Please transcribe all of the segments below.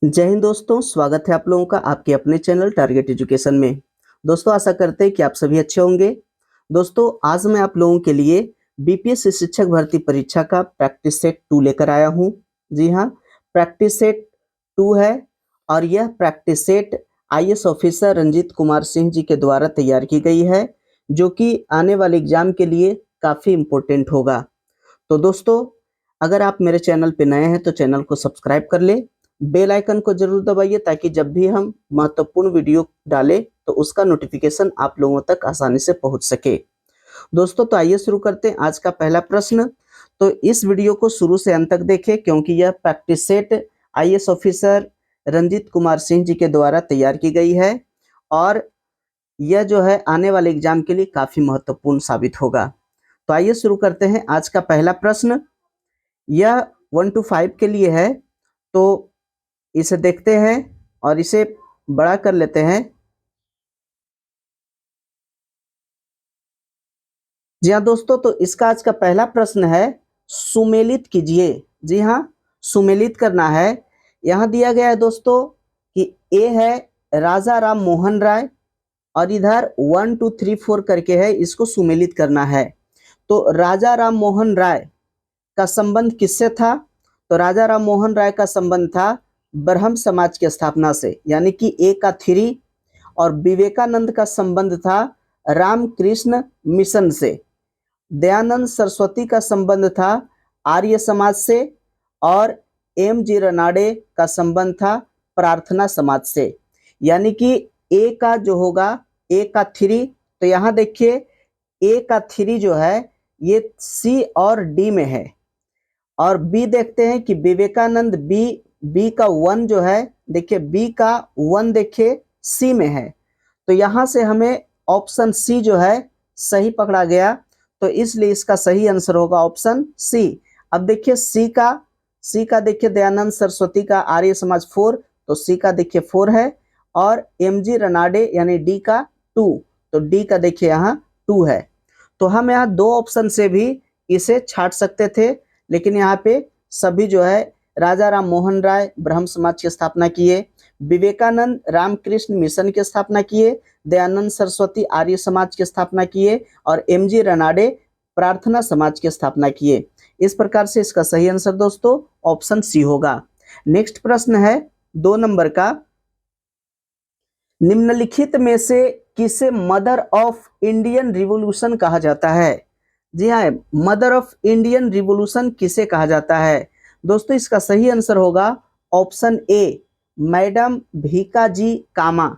जय हिंद दोस्तों, स्वागत है आप लोगों का आपके अपने चैनल टारगेट एजुकेशन में। दोस्तों आशा करते हैं कि आप सभी अच्छे होंगे। दोस्तों आज मैं आप लोगों के लिए बीपीएससी शिक्षक भर्ती परीक्षा का प्रैक्टिस सेट 2 लेकर आया हूं। जी हाँ, प्रैक्टिस सेट 2 है और यह practice set IAS officer Ranjit Kumar Singh ji के द्वारा तैयार की गई है, जो कि आने वाले एग्जाम के लिए काफ़ी इम्पोर्टेंट होगा। तो दोस्तों अगर आप मेरे चैनल पे नए हैं तो चैनल को सब्सक्राइब कर ले, बेल आइकन को जरूर दबाइए ताकि जब भी हम महत्वपूर्ण वीडियो डालें तो उसका नोटिफिकेशन आप लोगों तक आसानी से पहुंच सके। दोस्तों तो आइए शुरू करते हैं आज का पहला प्रश्न। तो इस वीडियो को शुरू से अंत तक देखें क्योंकि यह practice set IAS officer Ranjit Kumar Singh ji के द्वारा तैयार की गई है और यह जो है आने वाले एग्जाम के लिए काफ़ी महत्वपूर्ण साबित होगा। तो आइए शुरू करते हैं आज का पहला प्रश्न। यह 1 to 5 के लिए है, तो इसे देखते हैं और इसे बड़ा कर लेते हैं। जी हाँ दोस्तों, तो इसका आज का पहला प्रश्न है सुमेलित कीजिए। जी हाँ, सुमेलित करना है। यहाँ दिया गया है दोस्तों कि ए है राजा राम मोहन राय और इधर 1 2 3 4 करके है, इसको सुमेलित करना है। तो राजा राम मोहन राय का संबंध किससे था? तो राजा राम मोहन राय का संबंध था ब्रह्म समाज की स्थापना से, यानी कि ए का 3। और विवेकानंद का संबंध था रामकृष्ण मिशन से। दयानंद सरस्वती का संबंध था आर्य समाज से और एम जी रनाडे का संबंध था प्रार्थना समाज से। यानी कि ए का जो होगा ए का 3, तो यहाँ देखिए ए का 3 जो है ये सी और डी में है। और बी देखते हैं कि विवेकानंद बी का 1 जो है, देखिए बी का 1 देखिए सी में है। तो यहाँ से हमें ऑप्शन सी जो है सही पकड़ा गया, तो इसलिए इसका सही आंसर होगा ऑप्शन सी। अब देखिए सी का देखिए दयानंद सरस्वती का आर्य समाज 4, तो सी का देखिए 4 है। और एम जी रनाडे यानी डी का 2, तो डी का देखिए यहाँ 2 है। तो हम यहाँ 2 ऑप्शन से भी इसे छाट सकते थे, लेकिन यहाँ पे सभी जो है राजा राम मोहन राय ब्रह्म समाज की स्थापना किए, विवेकानंद रामकृष्ण मिशन की स्थापना किए, दयानंद सरस्वती आर्य समाज की स्थापना किए और एम जी रनाडे प्रार्थना समाज की स्थापना किए। इस प्रकार से इसका सही आंसर दोस्तों ऑप्शन सी होगा। नेक्स्ट प्रश्न है 2 नंबर का। निम्नलिखित में से किसे मदर ऑफ इंडियन रिवॉल्यूशन कहा जाता है? जी हाँ, मदर ऑफ इंडियन रिवॉल्यूशन किसे कहा जाता है? दोस्तों इसका सही आंसर होगा option A, madam Bhikaji Cama.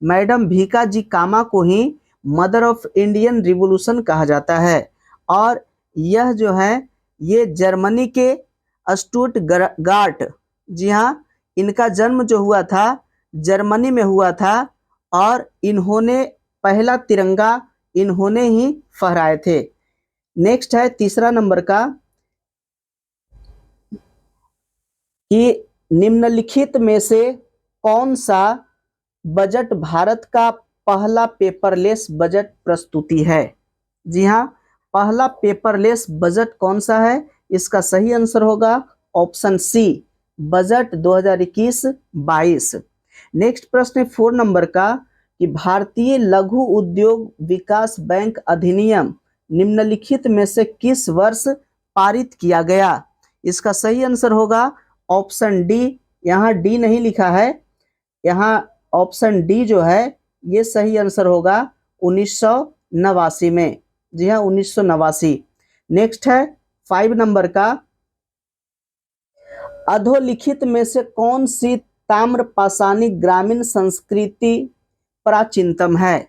Madam Bhikaji Cama को ही मदर ऑफ इंडियन रिवॉल्यूशन कहा जाता है। और यह जो है ये जर्मनी के स्टुटगार्ट, जी हाँ, इनका जन्म जो हुआ था जर्मनी में हुआ था और इन्होंने पहला तिरंगा इन्होंने ही फहराए थे। नेक्स्ट है तीसरा नंबर का कि निम्नलिखित में से कौन सा बजट भारत का पहला पेपरलेस बजट प्रस्तुति है? जी हाँ, पहला पेपरलेस बजट कौन सा है? इसका सही आंसर होगा ऑप्शन सी, बजट 2021-22। नेक्स्ट प्रश्न है 4 नंबर का कि भारतीय लघु उद्योग विकास बैंक अधिनियम निम्नलिखित में से किस वर्ष पारित किया गया? इसका सही आंसर होगा ऑप्शन डी। यहाँ डी नहीं लिखा है, यहाँ ऑप्शन डी जो है ये सही आंसर होगा 1989 में। जी हाँ, 1989। नेक्स्ट है 5 नंबर का, अधोलिखित में से कौन सी ताम्रपाषाणी ग्रामीण संस्कृति प्राचीनतम है?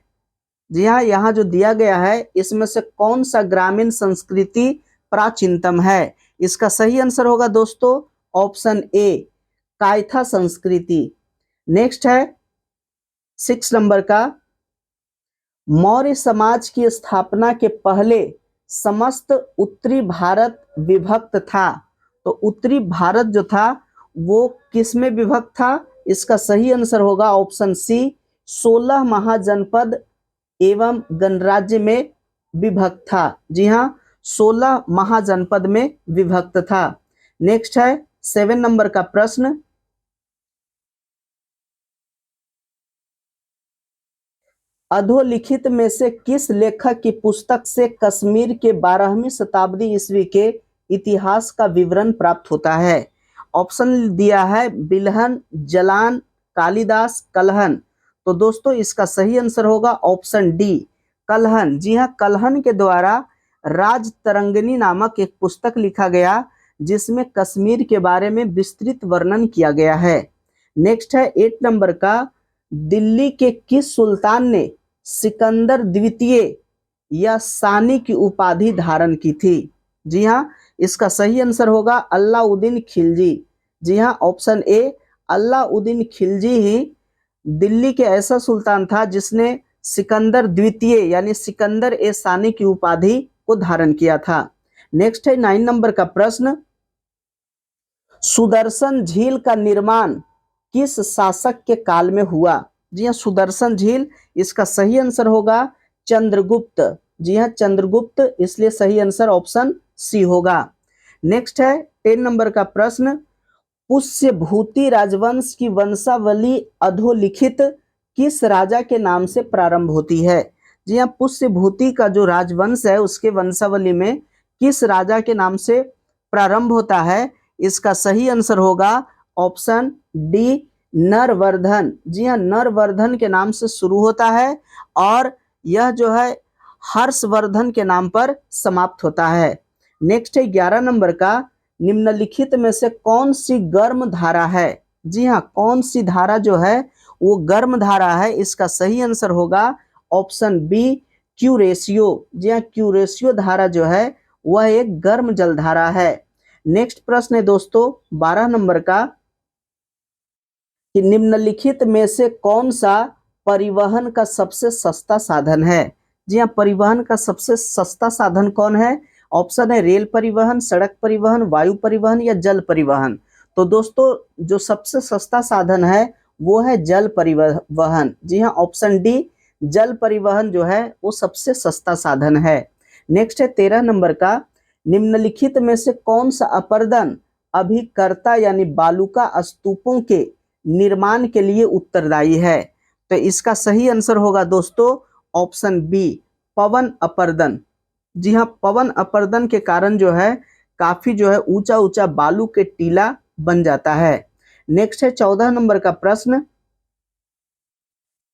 जी हाँ, यहाँ जो दिया गया है इसमें से कौन सा ग्रामीण संस्कृति प्राचीनतम है? इसका सही आंसर होगा दोस्तों ऑप्शन ए, कायथा संस्कृति। नेक्स्ट है 6 नंबर का, मौर्य समाज की स्थापना के पहले समस्त उत्तरी भारत विभक्त था। तो उत्तरी भारत जो था वो किस में विभक्त था? इसका सही आंसर होगा ऑप्शन सी, 16 महाजनपद एवं गणराज्य में विभक्त था। जी हाँ, 16 महाजनपद में विभक्त था। नेक्स्ट है 7 नंबर का प्रश्न, अधोलिखित में से किस लेखक की पुस्तक से कश्मीर के 12वीं शताब्दी ईस्वी के इतिहास का विवरण प्राप्त होता है? ऑप्शन दिया है बिल्हन, जलान, कालिदास, कल्हन। तो दोस्तों इसका सही आंसर होगा ऑप्शन डी, कल्हन। जी हाँ, कल्हन के द्वारा राज तरंगिणी नामक एक पुस्तक लिखा गया जिसमें कश्मीर के बारे में विस्तृत वर्णन किया गया है। नेक्स्ट है 8 नंबर का, दिल्ली के किस सुल्तान ने सिकंदर द्वितीय या सानी की उपाधि धारण की थी? जी हाँ, इसका सही आंसर होगा अलाउद्दीन खिलजी। जी हाँ, ऑप्शन ए, अलाउद्दीन खिलजी ही दिल्ली के ऐसा सुल्तान था जिसने सिकंदर द्वितीय यानी सिकंदर ए सानी की उपाधि को धारण किया था। नेक्स्ट है 9 नंबर का प्रश्न, सुदर्शन झील का निर्माण किस शासक के काल में हुआ? जी हाँ, सुदर्शन झील, इसका सही आंसर होगा चंद्रगुप्त। जी हाँ, चंद्रगुप्त, इसलिए सही आंसर ऑप्शन सी होगा। नेक्स्ट है 10 नंबर का प्रश्न, पुष्यभूति राजवंश की वंशावली अधोलिखित किस राजा के नाम से प्रारंभ होती है? जी हाँ, पुष्यभूति का जो राजवंश है उसके वंशावली में किस राजा के नाम से प्रारंभ होता है? इसका सही आंसर होगा ऑप्शन डी, नरवर्धन। जी हाँ, नरवर्धन के नाम से शुरू होता है और यह जो है हर्षवर्धन के नाम पर समाप्त होता है। नेक्स्ट है 11 नंबर का, निम्नलिखित में से कौन सी गर्म धारा है? जी हाँ, कौन सी धारा जो है वो गर्म धारा है? इसका सही आंसर होगा ऑप्शन बी, क्यूरेशियो। जी हाँ, क्यूरेशियो धारा जो है वह एक गर्म जलधारा है। नेक्स्ट प्रश्न है दोस्तों 12 नंबर का, कि निम्नलिखित में से कौन सा परिवहन का सबसे सस्ता साधन है? जी हाँ, परिवहन का सबसे सस्ता साधन कौन है? ऑप्शन है रेल परिवहन, सड़क परिवहन, वायु परिवहन या जल परिवहन। तो दोस्तों जो सबसे सस्ता साधन है वो है जल परिवहन। जी हाँ, ऑप्शन डी, जल परिवहन जो है वो सबसे सस्ता साधन है। नेक्स्ट है 13 नंबर का, निम्नलिखित में से कौन सा अपर्दन अभिकर्ता यानी बालुका स्तूपों के निर्माण के लिए उत्तरदायी है? तो इसका सही आंसर होगा दोस्तों ऑप्शन बी, पवन अपर्दन। जी हाँ, पवन अपर्दन के कारण जो है काफी जो है ऊंचा ऊंचा बालू के टीला बन जाता है। नेक्स्ट है 14 नंबर का प्रश्न,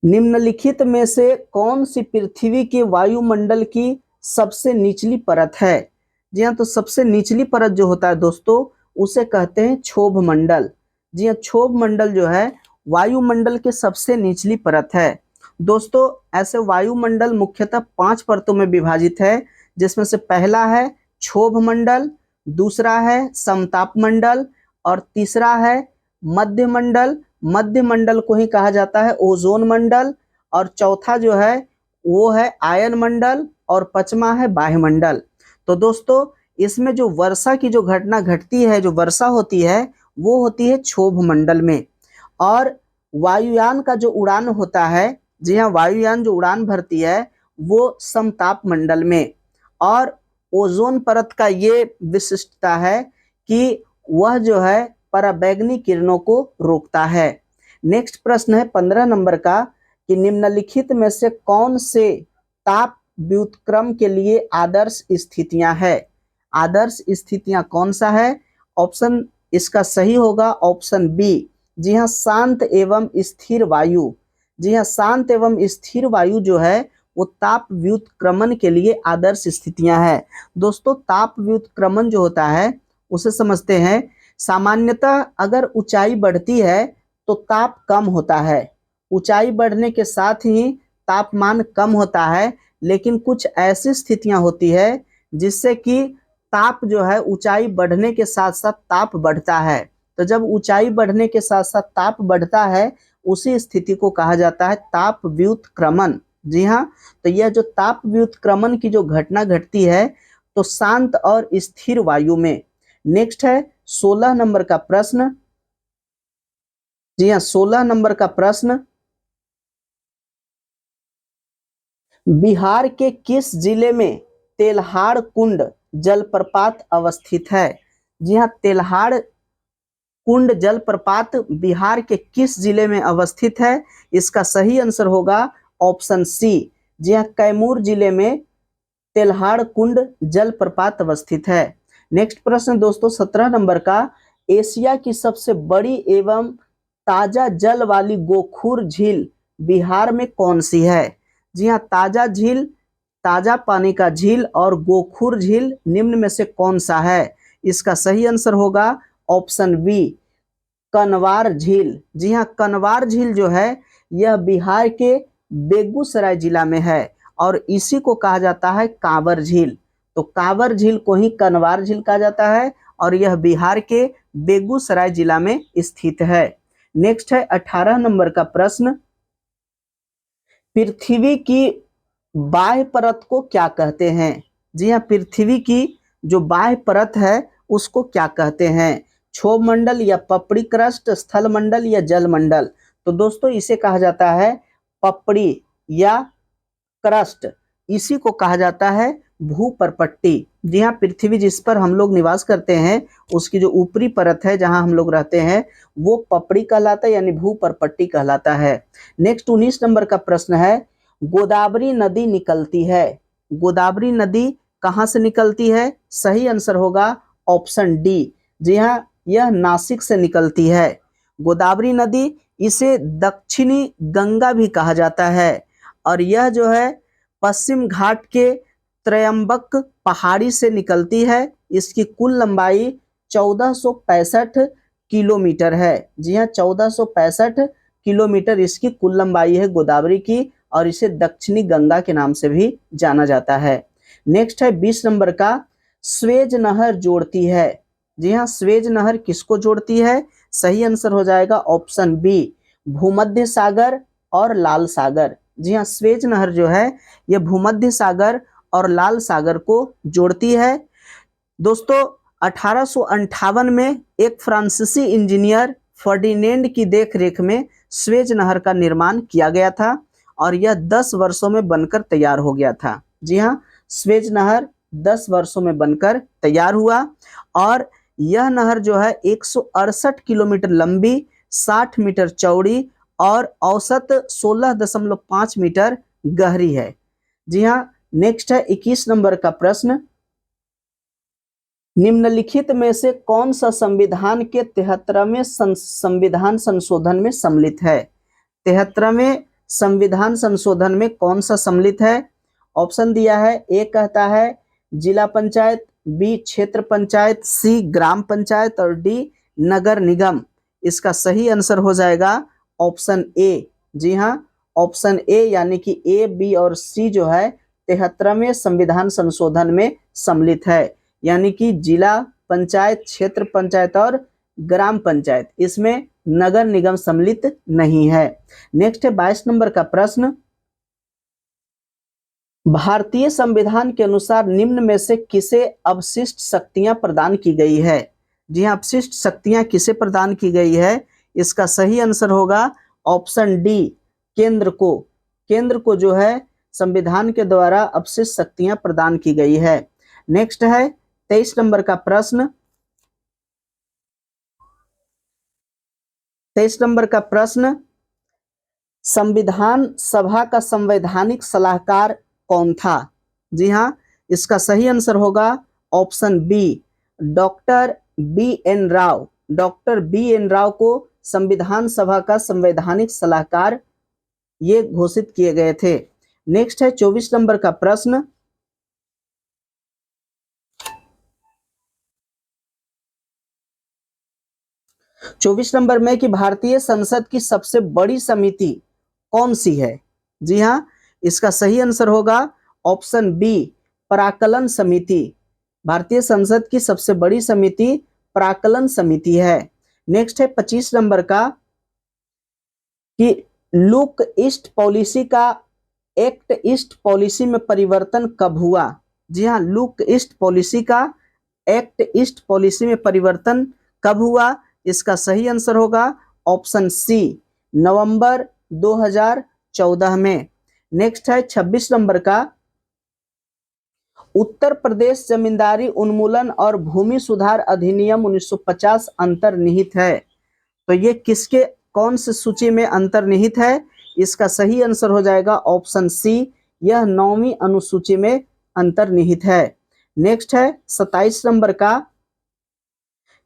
निम्नलिखित में से कौन सी पृथ्वी के वायुमंडल की सबसे निचली परत है? जी हाँ, तो सबसे निचली परत जो होता है दोस्तों उसे कहते हैं क्षोभ मंडल। जी हाँ, क्षोभ मंडल जो है वायुमंडल के सबसे निचली परत है। दोस्तों ऐसे वायुमंडल मुख्यतः 5 परतों में विभाजित है, जिसमें से पहला है क्षोभ मंडल, दूसरा है समताप मंडल और तीसरा है मध्य मंडल। मध्य मंडल को ही कहा जाता है ओजोन मंडल, और चौथा जो है वो है आयन मंडल और पांचवा है वायुमंडल। तो दोस्तों इसमें जो वर्षा की जो घटना घटती है, जो वर्षा होती है वो होती है क्षोभ मंडल में, और वायुयान का जो उड़ान होता है, जी हाँ, वायुयान जो उड़ान भरती है वो समताप मंडल में। और ओजोन परत का ये विशिष्टता है कि वह जो है पराबैंगनी किरणों को रोकता है। नेक्स्ट प्रश्न है 15 नंबर का, कि निम्नलिखित में से कौन से ताप व्युत्क्रम के लिए आदर्श स्थितियां है? आदर्श स्थितियां कौन सा है? ऑप्शन इसका सही होगा ऑप्शन बी, जी हाँ, शांत एवं स्थिर वायु। जी हाँ, शांत एवं स्थिर वायु जो है वो ताप व्युत्क्रमण के लिए आदर्श स्थितियां हैं। दोस्तों ताप व्युत्क्रमण जो होता है उसे समझते हैं। सामान्यतः अगर ऊंचाई बढ़ती है तो ताप कम होता है, ऊंचाई बढ़ने के साथ ही तापमान कम होता है, लेकिन कुछ ऐसी स्थितियां होती है जिससे कि ताप जो है ऊंचाई बढ़ने के साथ साथ ताप बढ़ता है। तो जब ऊंचाई बढ़ने के साथ साथ ताप बढ़ता है उसी स्थिति को कहा जाता है ताप व्युत्क्रमण। जी हाँ, तो यह जो ताप व्युत्क्रमण की जो घटना घटती है तो शांत और स्थिर वायु में। नेक्स्ट है 16 नंबर का प्रश्न। जी हाँ, 16 नंबर का प्रश्न, बिहार के किस जिले में तेल्हाड़ कुंड जलप्रपात अवस्थित है? जी हाँ, तेल्हाड़ कुंड जलप्रपात बिहार के किस जिले में अवस्थित है? इसका सही आंसर होगा ऑप्शन सी, जी हाँ, कैमूर जिले में तेल्हाड़ कुंड जलप्रपात अवस्थित है। नेक्स्ट प्रश्न दोस्तों 17 नंबर का, एशिया की सबसे बड़ी एवं ताजा जल वाली गोखुर झील बिहार में कौन सी है? जी हाँ, ताजा झील, ताजा पानी का झील और गोखुर झील निम्न में से कौन सा है? इसका सही आंसर होगा ऑप्शन बी, कनवार झील। जी हाँ, कनवार झील जो है यह बिहार के बेगूसराय जिला में है और इसी को कहा जाता है कांवर झील। तो कांवर झील को ही कनवार झील कहा जाता है और यह बिहार के बेगूसराय जिला में स्थित है। नेक्स्ट है 18 नंबर का प्रश्न, पृथ्वी की बाह्य परत को क्या कहते हैं? जी हाँ, पृथ्वी की जो बाह्य परत है उसको क्या कहते हैं? क्षोभ मंडल या पपड़ी क्रस्ट, स्थल मंडल या जल मंडल? तो दोस्तों इसे कहा जाता है पपड़ी या क्रस्ट, इसी को कहा जाता है भूपर्पट्टी। जी हाँ, पृथ्वी जिस पर हम लोग निवास करते हैं उसकी जो ऊपरी परत है जहां हम लोग रहते हैं वो पपड़ी कहलाता है, यानी भूपर्पट्टी कहलाता है। नेक्स्ट 19 नंबर का प्रश्न है, गोदावरी नदी निकलती है, गोदावरी नदी कहाँ से निकलती है? सही आंसर होगा ऑप्शन डी, जी हाँ, यह नासिक से निकलती है गोदावरी नदी। इसे दक्षिणी गंगा भी कहा जाता है और यह जो है पश्चिम घाट के त्रयंबक पहाड़ी से निकलती है। इसकी कुल लंबाई 1465 किलोमीटर है। जी हाँ, 1465 किलोमीटर इसकी कुल लंबाई है गोदावरी की और इसे दक्षिणी गंगा के नाम से भी जाना जाता है। नेक्स्ट है 20 नंबर का, स्वेज नहर जोड़ती है। जी हाँ, स्वेज नहर किसको जोड़ती है? सही आंसर हो जाएगा ऑप्शन बी, भूमध्य सागर और लाल सागर। जी हाँ, स्वेज नहर जो है यह भूमध्य सागर और लाल सागर को जोड़ती है। दोस्तों 1858 में एक फ्रांसीसी इंजीनियर फर्डिनेंड की देखरेख में स्वेज नहर का निर्माण किया गया था और यह 10 वर्षों में बनकर तैयार हो गया था। जी हाँ, स्वेज नहर 10 वर्षों में बनकर तैयार हुआ और यह नहर जो है 168 किलोमीटर लंबी, 60 मीटर चौड़ी और औसत 16.5 मीटर गहरी है। जी हाँ, नेक्स्ट है 21 नंबर का प्रश्न, निम्नलिखित में से कौन सा संविधान के 73वें संविधान संशोधन में सम्मिलित है? 73वें संविधान संशोधन में कौन सा सम्मिलित है? ऑप्शन दिया है, ए कहता है जिला पंचायत, बी क्षेत्र पंचायत, सी ग्राम पंचायत और डी नगर निगम। इसका सही आंसर हो जाएगा ऑप्शन ए। जी हाँ, ऑप्शन ए, यानी कि ए, बी और सी जो है 73वें संविधान संशोधन में सम्मिलित है, यानी कि जिला पंचायत, क्षेत्र पंचायत और ग्राम पंचायत, इसमें नगर निगम सम्मिलित नहीं है। नेक्स्ट है 22 नंबर का प्रश्न, भारतीय संविधान के अनुसार निम्न में से किसे अवशिष्ट शक्तियां प्रदान की गई है? जी हाँ, अवशिष्ट शक्तियां किसे प्रदान की गई है? इसका सही आंसर होगा ऑप्शन डी, केंद्र को। केंद्र को जो है संविधान के द्वारा अवशिष्ट शक्तियां प्रदान की गई है। नेक्स्ट है 23 नंबर का प्रश्न, 23 नंबर का प्रश्न, संविधान सभा का संवैधानिक सलाहकार कौन था? जी हाँ, इसका सही आंसर होगा option B, doctor B N Rao. Doctor B N Rao को संविधान सभा का संवैधानिक सलाहकार ये घोषित किए गए थे। नेक्स्ट है 24 नंबर का प्रश्न, चौबीस नंबर में कि भारतीय संसद की सबसे बड़ी समिति कौन सी है? जी हाँ, इसका सही आंसर होगा ऑप्शन बी, प्राक्कलन समिति। भारतीय संसद की सबसे बड़ी समिति प्राक्कलन समिति है। नेक्स्ट है 25 नंबर का, कि लुक ईस्ट पॉलिसी का एक्ट ईस्ट पॉलिसी में परिवर्तन कब हुआ? जी हाँ, लुक ईस्ट पॉलिसी का एक्ट ईस्ट पॉलिसी में परिवर्तन कब हुआ? इसका सही आंसर होगा ऑप्शन सी, नवंबर 2014 में। नेक्स्ट है 26 नंबर का, उत्तर प्रदेश जमींदारी उन्मूलन और भूमि सुधार अधिनियम 1950 अंतर्निहित है। तो ये किसके, कौन से सूची में अंतर्निहित है? इसका सही आंसर हो जाएगा ऑप्शन सी, यह 9वीं अनुसूची में अंतर्निहित है। नेक्स्ट है 27 नंबर का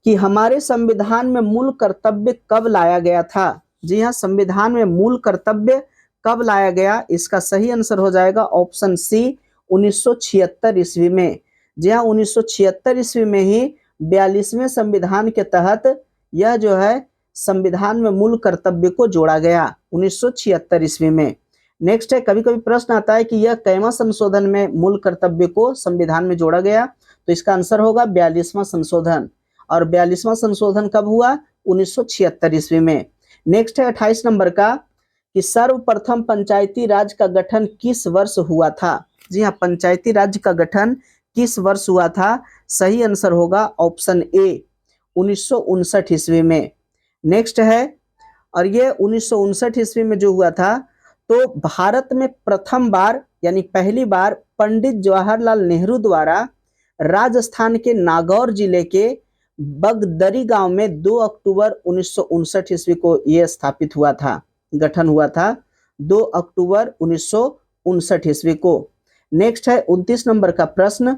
कि हमारे संविधान में मूल कर्तव्य कब लाया गया था। जी हाँ, संविधान में मूल कर्तव्य कब लाया गया, इसका सही आंसर हो जाएगा ऑप्शन सी 1976 ईस्वी में। जी हाँ, 1976 ईस्वी में ही 42वें संविधान के तहत यह जो है संविधान में मूल कर्तव्य को जोड़ा गया 1976 ईस्वी में। नेक्स्ट है, कभी कभी प्रश्न आता है कि यह कैवां संशोधन में मूल कर्तव्य को संविधान में जोड़ा गया, तो इसका आंसर होगा 42वां संशोधन। और 42वां संशोधन कब हुआ, 1976 ईस्वी में। नेक्स्ट है 28 नंबर का कि सर्वप्रथम पंचायती राज का गठन किस वर्ष हुआ था। जी हाँ, पंचायती राज का गठन किस वर्ष हुआ था, सही आंसर होगा ऑप्शन ए 1959 ईस्वी में। नेक्स्ट है, और ये 1959 ईस्वी में जो हुआ था, तो भारत में प्रथम बार यानी पहली बार पंडित जवाहरलाल नेहरू द्वारा राजस्थान के नागौर जिले के बगदरी गांव में 2 अक्टूबर 1959 ईस्वी को यह स्थापित हुआ था, गठन हुआ था 2 अक्टूबर 1959 ईस्वी को। नेक्स्ट है 29 नंबर का प्रश्न,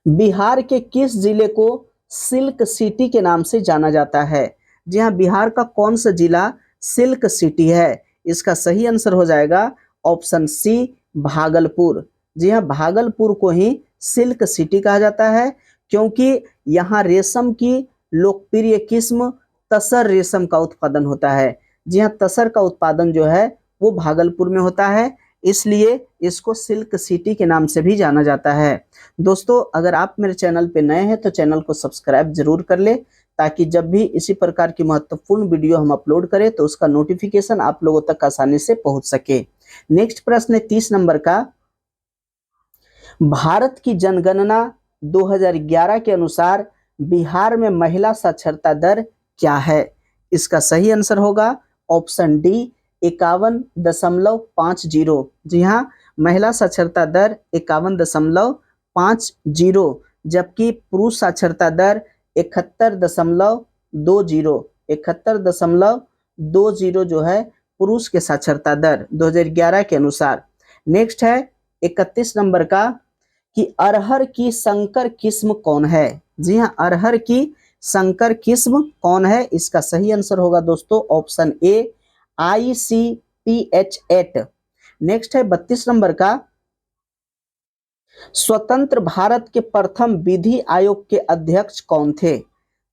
बिहार के किस जिले को सिल्क सिटी के नाम से जाना जाता है। जी हाँ, बिहार का कौन सा जिला सिल्क सिटी है, इसका सही आंसर हो जाएगा ऑप्शन सी भागलपुर। जी हाँ, भागलपुर को ही सिल्क सिटी कहा जाता है क्योंकि यहाँ रेशम की लोकप्रिय किस्म तसर रेशम का उत्पादन होता है। जी हाँ, तसर का उत्पादन जो है वो भागलपुर में होता है, इसलिए इसको सिल्क सिटी के नाम से भी जाना जाता है। दोस्तों, अगर आप मेरे चैनल पे नए हैं तो चैनल को सब्सक्राइब जरूर कर ले, ताकि जब भी इसी प्रकार की महत्वपूर्ण वीडियो हम अपलोड करें तो उसका नोटिफिकेशन आप लोगों तक आसानी से पहुंच सके। नेक्स्ट प्रश्न है 30 नंबर का, भारत की जनगणना 2011 के अनुसार बिहार में महिला साक्षरता दर क्या है, इसका सही आंसर होगा ऑप्शन डी 51.50। जी हाँ, महिला साक्षरता दर 51.50, जबकि पुरुष साक्षरता दर 71.20 जो है पुरुष के साक्षरता दर 2011 के अनुसार। नेक्स्ट है 31 नंबर का कि अरहर की संकर किस्म कौन है। जी हाँ, अरहर की संकर किस्म कौन है, इसका सही आंसर होगा दोस्तों ऑप्शन ए ICPH8। नेक्स्ट है 32 नंबर का, स्वतंत्र भारत के प्रथम विधि आयोग के अध्यक्ष कौन थे।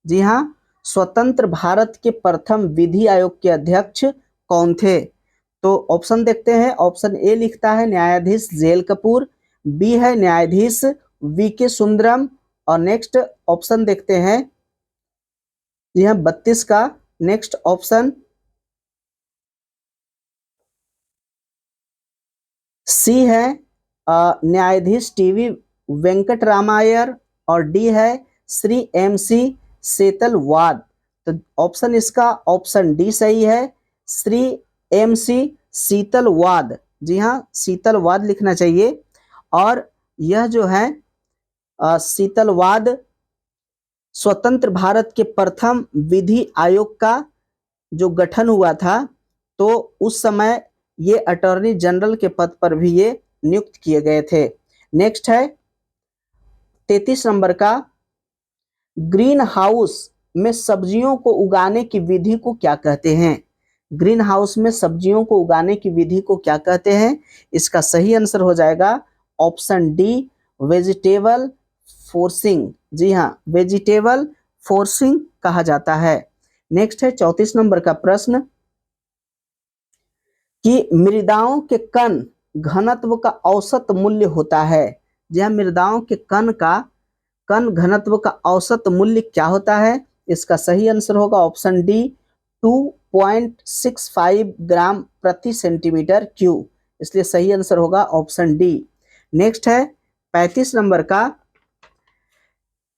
जी हाँ, स्वतंत्र भारत के प्रथम विधि आयोग के अध्यक्ष कौन थे, तो ऑप्शन देखते हैं। ऑप्शन ए लिखता है न्यायाधीश जेल कपूर, बी है न्यायाधीश VK सुंदरम, और नेक्स्ट ऑप्शन देखते हैं, जी हाँ 32 का नेक्स्ट ऑप्शन सी है न्यायाधीश TV वेंकट रामायर, और डी है श्री MC सेतलवाद। तो ऑप्शन इसका ऑप्शन डी सही है, श्री MC शीतलवाद। जी हाँ, शीतलवाद लिखना चाहिए। और यह जो है शीतलवाद स्वतंत्र भारत के प्रथम विधि आयोग का जो गठन हुआ था, तो उस समय ये अटॉर्नी जनरल के पद पर भी ये नियुक्त किए गए थे। नेक्स्ट है 33 नंबर का, ग्रीन हाउस में सब्जियों को उगाने की विधि को क्या कहते हैं। ग्रीन हाउस में सब्जियों को उगाने की विधि को क्या कहते हैं, इसका सही आंसर हो जाएगा ऑप्शन डी वेजिटेबल फोर्सिंग। जी हाँ, वेजिटेबल फोर्सिंग कहा जाता है। नेक्स्ट है 34 नंबर का प्रश्न कि मृदाओं के कण घनत्व का औसत मूल्य होता है। जी हाँ, मृदाओं के कण घनत्व का औसत मूल्य क्या होता है, इसका सही आंसर होगा ऑप्शन डी 2.65 ग्राम प्रति सेंटीमीटर क्यूब, इसलिए सही आंसर होगा ऑप्शन डी। नेक्स्ट है 35 नंबर का,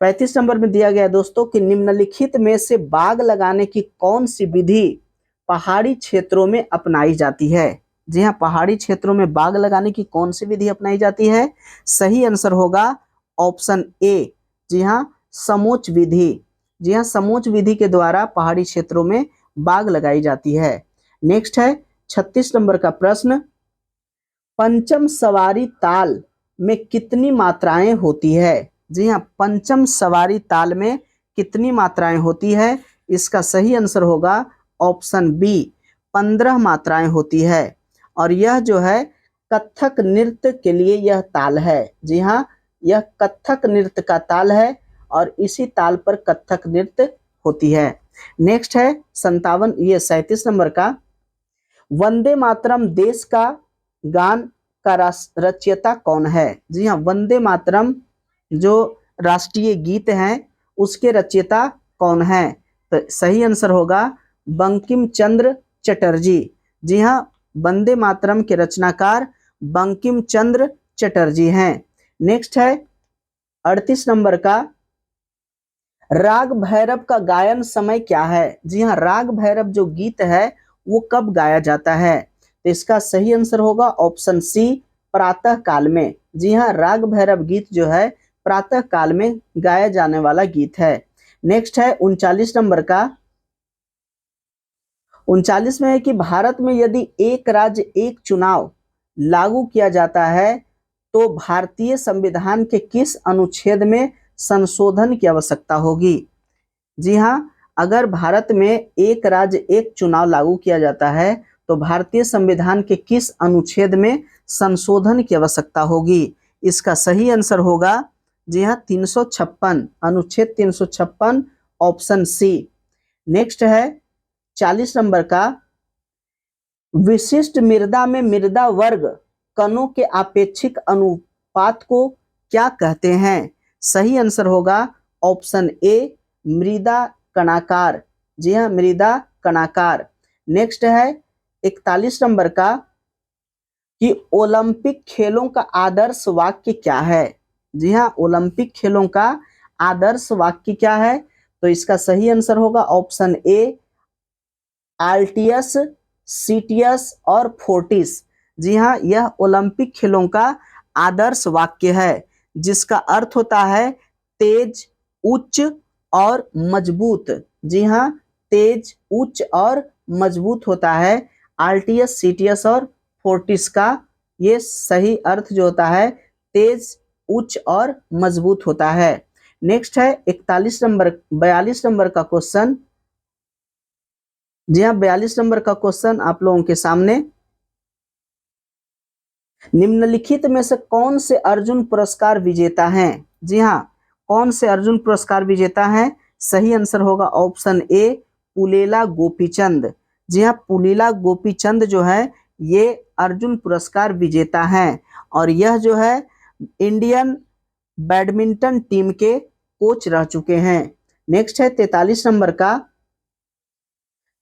35 नंबर में दिया गया है दोस्तों कि निम्नलिखित में से बाग लगाने की कौन सी विधि पहाड़ी क्षेत्रों में अपनाई जाती है। जी हाँ, पहाड़ी क्षेत्रों में बाग लगाने की कौन सी विधि अपनाई जाती है, सही आंसर होगा ऑप्शन ए, जी हाँ समोच्च विधि। जी हाँ, समोच्च विधि के द्वारा पहाड़ी क्षेत्रों में बाग लगाई जाती है। नेक्स्ट है 36 नंबर का प्रश्न, पंचम सवारी ताल में कितनी मात्राएं होती है? जी हाँ, पंचम सवारी ताल में कितनी मात्राएं होती है? इसका सही आंसर होगा ऑप्शन बी, 15 मात्राएं होती है। और यह जो है कथक नृत्य के लिए यह ताल है। जी हाँ, यह कथक नृत्य का ताल है और इसी ताल पर कथक नृत्य होती है। नेक्स्ट है 37 नंबर का, वंदे मातरम देश का गान का रचयिता कौन है? जी हाँ, वंदे मातरम जो राष्ट्रीय गीत है उसके रचयिता कौन है? तो सही आंसर होगा बंकिम चंद्र चटर्जी। जी हाँ, वंदे मातरम के रचनाकार बंकिम चंद्र चटर्जी हैं। नेक्स्ट है 38 नंबर का, राग भैरव का गायन समय क्या है? जी हाँ, राग भैरव जो गीत है वो कब गाया जाता है? तो इसका सही आंसर होगा ऑप्शन सी, प्रातः काल में। जी हाँ, राग भैरव गीत जो है प्रातः काल में गाया जाने वाला गीत है। नेक्स्ट है 39 नंबर का, 39 में है कि भारत में यदि एक राज्य एक चुनाव लागू किया जाता है तो भारतीय संविधान के किस अनुच्छेद में संशोधन की आवश्यकता होगी? जी हाँ, अगर भारत में एक राज्य एक चुनाव लागू किया जाता है तो भारतीय संविधान के किस अनुच्छेद में संशोधन की आवश्यकता होगी? इसका सही आंसर होगा जी हाँ 356, अनुच्छेद 356, ऑप्शन सी। नेक्स्ट है 40 नंबर का, विशिष्ट मृदा में मृदा वर्ग कणों के आपेक्षिक अनुपात को क्या कहते हैं? सही आंसर होगा ऑप्शन ए, मृदा कणाकार। जी हाँ, मृदा कणाकार। नेक्स्ट है 41 नंबर का, कि ओलंपिक खेलों का आदर्श वाक्य क्या है? जी हाँ, ओलंपिक खेलों का आदर्श वाक्य क्या है? तो इसका सही आंसर होगा ऑप्शन ए, आल्टियस, सीटियस और फोर्टिस। जी हाँ, यह ओलंपिक खेलों का आदर्श वाक्य है जिसका अर्थ होता है तेज, उच्च और मजबूत। जी हाँ, तेज, उच्च और मजबूत होता है आल्टियस, सीटियस और फोर्टिस का। ये सही अर्थ जो होता है तेज, उच्च और मजबूत होता है। नेक्स्ट है 42 नंबर का क्वेश्चन। जी हाँ, 42 नंबर का क्वेश्चन आप लोगों के सामने, निम्नलिखित में से कौन से अर्जुन पुरस्कार विजेता हैं? जी हाँ, कौन से अर्जुन पुरस्कार विजेता हैं? सही आंसर होगा ऑप्शन ए, पुलेला गोपीचंद। जी हाँ, पुलेला गोपीचंद जो है ये अर्जुन पुरस्कार विजेता हैं और यह जो है इंडियन बैडमिंटन टीम के कोच रह चुके हैं। नेक्स्ट है 43 नंबर का,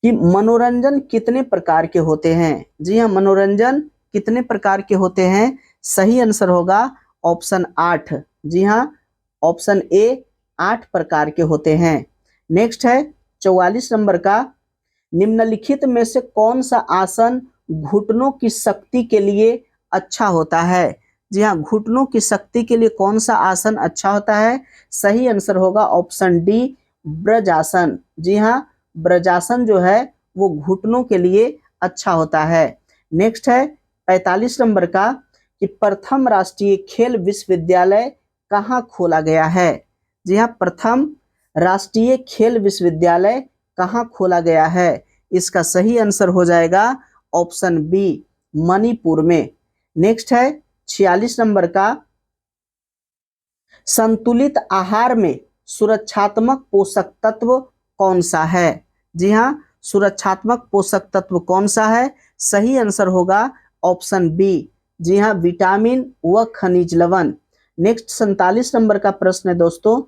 कि मनोरंजन कितने प्रकार के होते हैं? जी हाँ, मनोरंजन कितने प्रकार के होते हैं? सही आंसर होगा ऑप्शन 8। जी हाँ, ऑप्शन ए, 8 प्रकार के होते हैं। नेक्स्ट है 44 नंबर का, निम्नलिखित में से कौन सा आसन घुटनों की शक्ति के लिए अच्छा होता है? जी हाँ, घुटनों की शक्ति के लिए कौन सा आसन अच्छा होता है? सही आंसर होगा ऑप्शन डी, ब्रजासन। जी हाँ, ब्रजासन जो है वो घुटनों के लिए अच्छा होता है। नेक्स्ट है 45 नंबर का, कि प्रथम राष्ट्रीय खेल विश्वविद्यालय कहाँ खोला गया है? जी हाँ, प्रथम राष्ट्रीय खेल विश्वविद्यालय कहाँ खोला गया है? इसका सही आंसर हो जाएगा ऑप्शन बी, मणिपुर में। नेक्स्ट है 46 नंबर का, संतुलित आहार में सुरक्षात्मक पोषक तत्व कौन सा है? जी हाँ, सुरक्षात्मक पोषक तत्व कौन सा है? सही आंसर होगा ऑप्शन बी, जी हाँ, विटामिन व खनिज लवण। नेक्स्ट 47 नंबर का प्रश्न है दोस्तों,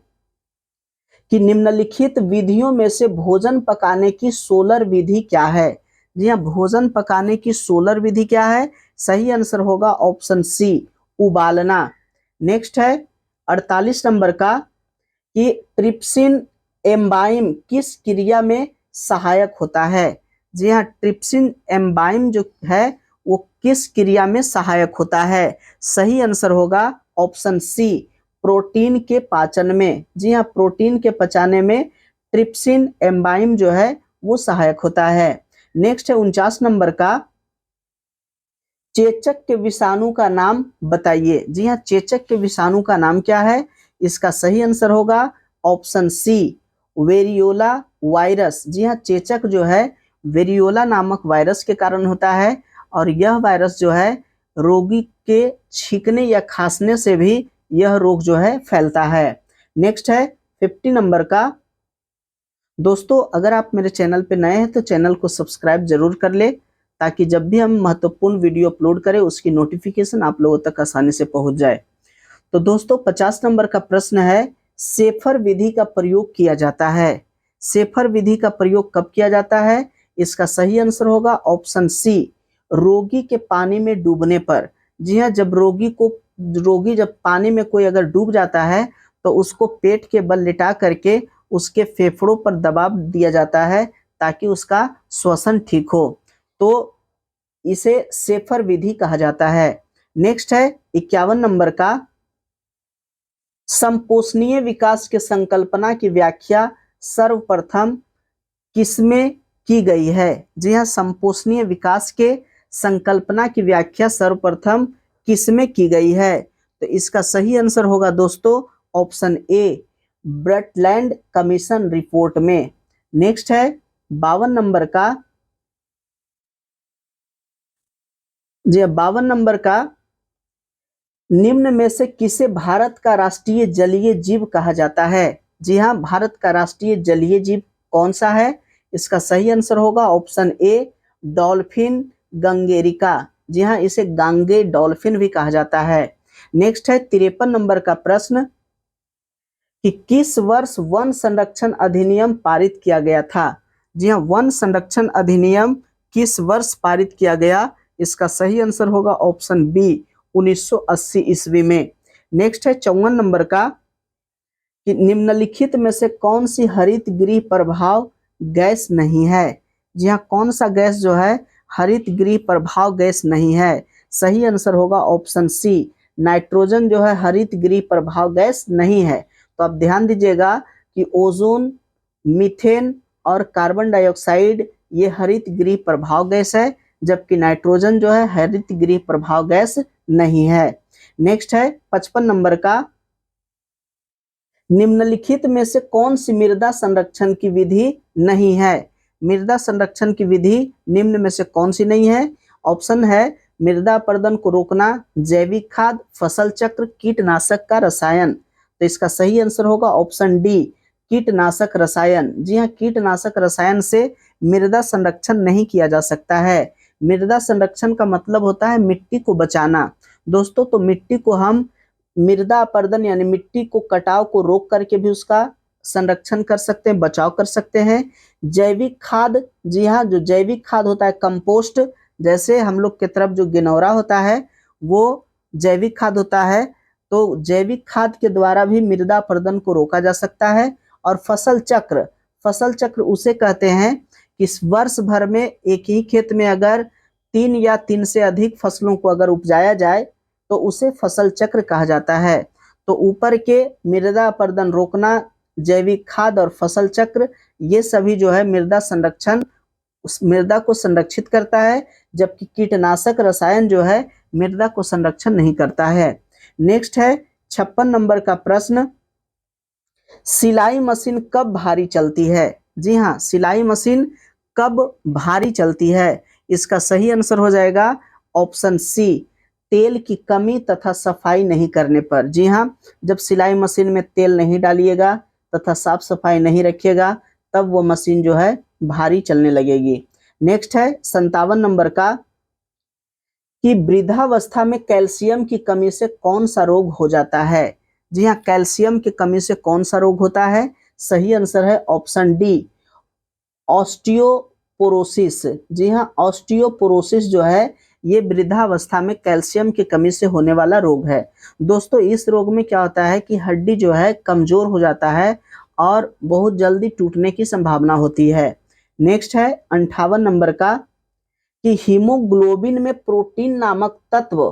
कि निम्नलिखित विधियों में से भोजन पकाने की सोलर विधि क्या है? जी हाँ, भोजन पकाने की सोलर विधि क्या है? सही आंसर होगा ऑप्शन सी, उबालना। नेक्स्ट है 48 नंबर का, कि ट्रिप्सिन एंजाइम किस क्रिया में सहायक होता है? जी हाँ, ट्रिप्सिन एंजाइम जो है वो किस क्रिया में सहायक होता है? सही आंसर होगा ऑप्शन सी, प्रोटीन के पाचन में। जी हाँ, प्रोटीन के पचाने में ट्रिप्सिन एंजाइम जो है वो सहायक होता है। नेक्स्ट है 49 नंबर का, चेचक के विषाणु का नाम बताइए। जी हाँ, चेचक के विषाणु का नाम क्या है? इसका सही आंसर होगा ऑप्शन सी, वेरियोला वायरस। जी हाँ, चेचक जो है वेरियोला नामक वायरस के कारण होता है और यह वायरस जो है रोगी के छींकने या खांसने से भी यह रोग जो है फैलता है। नेक्स्ट है 50 नंबर का। दोस्तों, अगर आप मेरे चैनल पे नए हैं तो चैनल को सब्सक्राइब जरूर कर ले, ताकि जब भी हम महत्वपूर्ण वीडियो अपलोड करें उसकी नोटिफिकेशन आप लोगों तक आसानी से पहुंच जाए। तो दोस्तों 50 नंबर का प्रश्न है, शेफर विधि का प्रयोग किया जाता है। शेफर विधि का प्रयोग कब किया जाता है? इसका सही आंसर होगा ऑप्शन सी, रोगी के पानी में डूबने पर। जी हाँ, जब रोगी जब पानी में कोई अगर डूब जाता है तो उसको पेट के बल लिटा करके उसके फेफड़ों पर दबाव दिया जाता है ताकि उसका श्वसन ठीक हो, तो इसे शेफर विधि कहा जाता है। नेक्स्ट है 51 नंबर का, संपोषणीय विकास के संकल्पना की व्याख्या सर्वप्रथम किसमें की गई है? जी हाँ, संपोषणीय विकास के संकल्पना की व्याख्या सर्वप्रथम किसमें की गई है? तो इसका सही आंसर होगा दोस्तों ऑप्शन ए, ब्रटलैंड कमीशन रिपोर्ट में। नेक्स्ट है 52 नंबर का। जी 52 नंबर का, निम्न में से किसे भारत का राष्ट्रीय जलीय जीव कहा जाता है? जी हाँ, भारत का राष्ट्रीय जलीय जीव कौन सा है? इसका सही आंसर होगा ऑप्शन ए, डॉल्फिन गंगेरिका। जी हाँ, इसे गांगे डॉल्फिन भी कहा जाता है। नेक्स्ट है 53 नंबर का प्रश्न कि किस वर्ष वन संरक्षण अधिनियम पारित किया गया था? जी हाँ, वन संरक्षण अधिनियम किस वर्ष पारित किया गया? इसका सही आंसर होगा ऑप्शन बी, 1980 ईस्वी में। नेक्स्ट है 54 नंबर का कि निम्नलिखित में से कौन सी हरित गृह प्रभाव गैस नहीं है? जी हाँ, कौन सा गैस जो है हरित गृह प्रभाव गैस नहीं है? सही आंसर होगा ऑप्शन सी, नाइट्रोजन जो है हरित गृह प्रभाव गैस नहीं है। तो आप ध्यान दीजिएगा कि ओजोन, मीथेन और कार्बन डाइऑक्साइड ये हरित गृह प्रभाव गैस है, जबकि नाइट्रोजन जो है हरित गृह प्रभाव गैस नहीं है। नेक्स्ट है 55 नंबर का, निम्नलिखित में से कौन सी मृदा संरक्षण की विधि नहीं है? मृदा संरक्षण की विधि निम्न में से कौन सी नहीं है? ऑप्शन है मृदा अपरदन को रोकना, जैविक खाद, फसल चक्र, कीटनाशक का रसायन। तो इसका सही आंसर होगा ऑप्शन डी, कीटनाशक रसायन। जी हाँ, कीटनाशक रसायन से मृदा संरक्षण नहीं किया जा सकता है। मृदा संरक्षण का मतलब होता है मिट्टी को बचाना। दोस्तों, तो मिट्टी को हम मृदा अपरदन यानी मिट्टी को कटाव को रोक करके भी उसका संरक्षण कर सकते हैं, बचाव कर सकते हैं। जैविक खाद, जी हाँ, जो जैविक खाद होता है कंपोस्ट, जैसे हम लोग के तरफ जो गिनौरा होता है वो जैविक खाद होता है, तो जैविक खाद के द्वारा भी मृदा अपरदन को रोका जा सकता है। और फसल चक्र, फसल चक्र उसे कहते हैं कि इस वर्ष भर में एक ही खेत में अगर 3 या 3 से अधिक फसलों को अगर उपजाया जाए तो उसे फसल चक्र कहा जाता है। तो ऊपर के मृदा अपरदन रोकना, जैविक खाद और फसल चक्र, ये सभी जो है मृदा संरक्षण, उस मृदा को संरक्षित करता है, जबकि कीटनाशक रसायन जो है मृदा को संरक्षण नहीं करता है। नेक्स्ट है 56 नंबर का प्रश्न, सिलाई मशीन कब भारी चलती है? जी हाँ, सिलाई मशीन कब भारी चलती है? इसका सही आंसर हो जाएगा ऑप्शन सी, तेल की कमी तथा सफाई नहीं करने पर। जी हाँ, जब सिलाई मशीन में तेल नहीं डालिएगा तथा साफ सफाई नहीं रखिएगा तब वो मशीन जो है भारी चलने लगेगी। नेक्स्ट है 57 नंबर का कि वृद्धावस्था में कैल्शियम की कमी से कौन सा रोग हो जाता है? जी हाँ, कैल्शियम की कमी से कौन सा रोग होता है? सही आंसर है ऑप्शन डी, ऑस्टियोपोरोसिस। जी हाँ, ऑस्टियोपोरोसिस जो है ये वृद्धावस्था में कैल्शियम की कमी से होने वाला रोग है। दोस्तों, इस रोग में क्या होता है कि हड्डी जो है कमजोर हो जाता है और बहुत जल्दी टूटने की संभावना होती है। नेक्स्ट है 58 नंबर का कि हीमोग्लोबिन में प्रोटीन नामक तत्व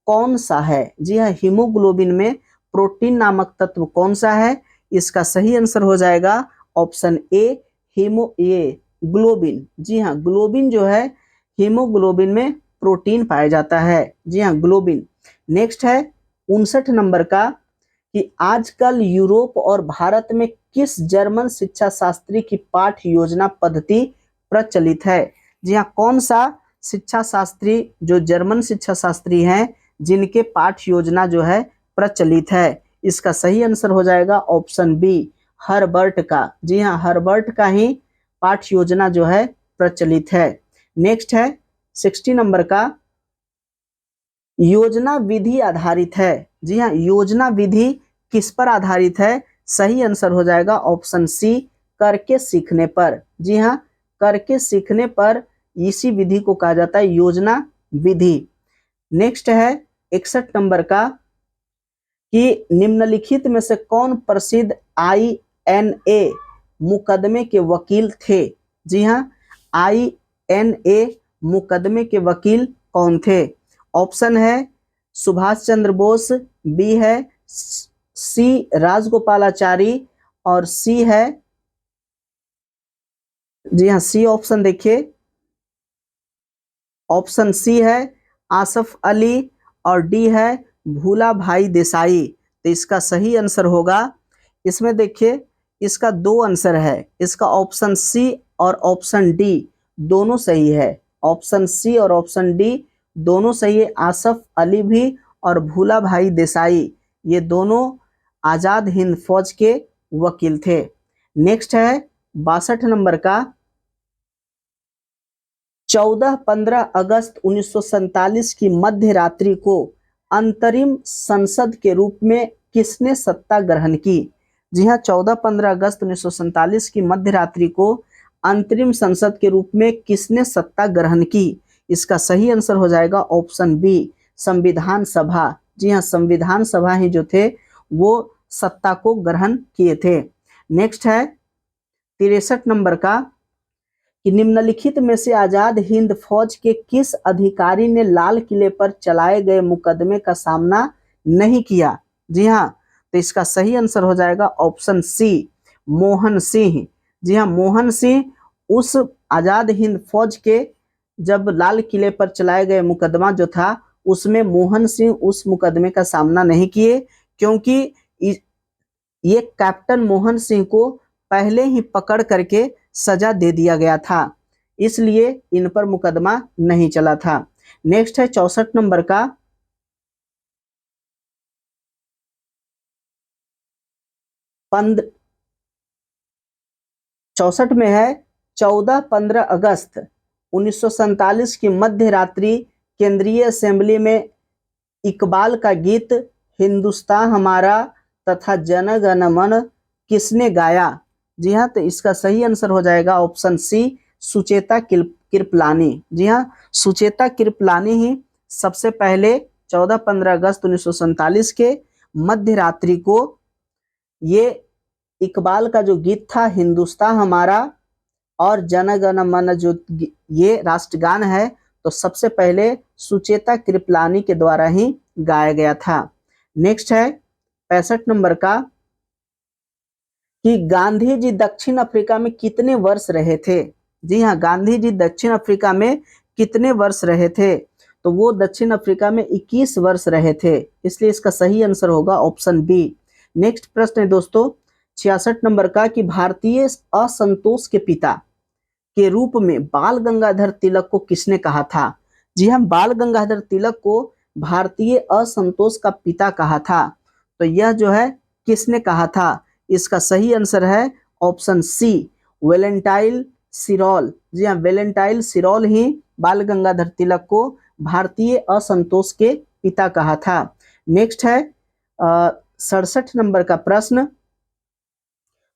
कौन सा है? जी हाँ, हीमोग्लोबिन में प्रोटीन नामक तत्व कौन सा है? इसका सही आंसर हो जाएगा ऑप्शन ए, ग्लोबिन। जी हाँ, ग्लोबिन जो है हीमोग्लोबिन में प्रोटीन पाया जाता है। जी हाँ, ग्लोबिन। नेक्स्ट है 59 नंबर का कि आजकल यूरोप और भारत में किस जर्मन शिक्षा शास्त्री की पाठ्य योजना पद्धति प्रचलित है। जी हाँ, कौन सा शिक्षा शास्त्री जो जर्मन शिक्षा शास्त्री हैं जिनके पाठ्य योजना जो है प्रचलित है। इसका सही आंसर हो जाएगा ऑप्शन बी, हर्बर्ट का। जी हाँ, हर्बर्ट का ही पाठ्य योजना जो है प्रचलित है। नेक्स्ट है 60 नंबर का, योजना विधि आधारित है। जी हाँ, योजना विधि किस पर आधारित है। सही आंसर हो जाएगा ऑप्शन सी, करके सीखने पर। जी हाँ, करके सीखने पर इसी विधि को कहा जाता है योजना विधि। नेक्स्ट है 61 नंबर का कि निम्नलिखित में से कौन प्रसिद्ध INA मुकदमे के वकील थे। जी हाँ, INA मुकदमे के वकील कौन थे। ऑप्शन है सुभाष चंद्र बोस, बी है सी राजगोपालाचारी और सी है, जी हाँ सी ऑप्शन देखिए, ऑप्शन सी है आसफ अली और डी है भूला भाई देसाई। तो इसका सही आंसर होगा, इसमें देखिए इसका दो आंसर है, इसका ऑप्शन सी और ऑप्शन डी दोनों सही है। ऑप्शन सी और ऑप्शन डी दोनों सही है। आसफ अली भी और भूला भाई देसाई ये दोनों आजाद हिंद फौज के वकील थे। नेक्स्ट है 62 नंबर का, 14-15 अगस्त 1947 की मध्य रात्रि को अंतरिम संसद के रूप में किसने सत्ता ग्रहण की। जी हाँ, 14-15 अगस्त 1947 की मध्य रात्रि को अंतरिम संसद के रूप में किसने सत्ता ग्रहण की। इसका सही आंसर हो जाएगा ऑप्शन बी, संविधान सभा। जी हाँ, संविधान सभा ही जो थे वो सत्ता को ग्रहण किए थे। नेक्स्ट है 63 नंबर का कि निम्नलिखित में से आजाद हिंद फौज के किस अधिकारी ने लाल किले पर चलाए गए मुकदमे का सामना नहीं किया। जी हाँ, तो इसका सही आंसर हो जाएगा ऑप्शन सी, मोहन सिंह। जी हाँ, मोहन सिंह उस आजाद हिंद फौज के जब लाल किले पर चलाए गए मुकदमा जो था उसमें मोहन सिंह उस मुकदमे का सामना नहीं किए, क्योंकि ये कैप्टन मोहन सिंह को पहले ही पकड़ करके सजा दे दिया गया था, इसलिए इन पर मुकदमा नहीं चला था। नेक्स्ट है 64 नंबर का, पंद 64 में है 14-15 अगस्त 1947 की मध्य रात्रि केंद्रीय असेंबली में इकबाल का गीत हिंदुस्तान हमारा तथा जन गण मन किसने गाया। जी हाँ, तो इसका सही आंसर हो जाएगा ऑप्शन सी, सुचेता कृपलानी। जी हाँ, सुचेता कृपलानी ही सबसे पहले 14-15 अगस्त 1947 के मध्य रात्रि को ये इकबाल का जो गीत था हिंदुस्तान हमारा और जन गण मन जो ये राष्ट्रगान है, तो सबसे पहले सुचेता कृपलानी के द्वारा ही गाया गया था। नेक्स्ट है 65 नंबर का कि गांधी जी दक्षिण अफ्रीका में कितने वर्ष रहे थे। जी हाँ, गांधी जी दक्षिण अफ्रीका में कितने वर्ष रहे थे, तो वो दक्षिण अफ्रीका में 21 वर्ष रहे थे, इसलिए इसका सही आंसर होगा ऑप्शन बी। नेक्स्ट प्रश्न है दोस्तों 66 नंबर का कि भारतीय असंतोष के पिता के रूप में बाल गंगाधर तिलक को किसने कहा था। जी हाँ, बाल गंगाधर तिलक को भारतीय असंतोष का पिता कहा था, तो यह जो है किसने कहा था। इसका सही आंसर है ऑप्शन सी, वेलेंटाइन सिरोल। जी हाँ, वेलेंटाइन सिरोल ही बाल गंगाधर तिलक को भारतीय असंतोष के पिता कहा था। नेक्स्ट है 67 नंबर का प्रश्न,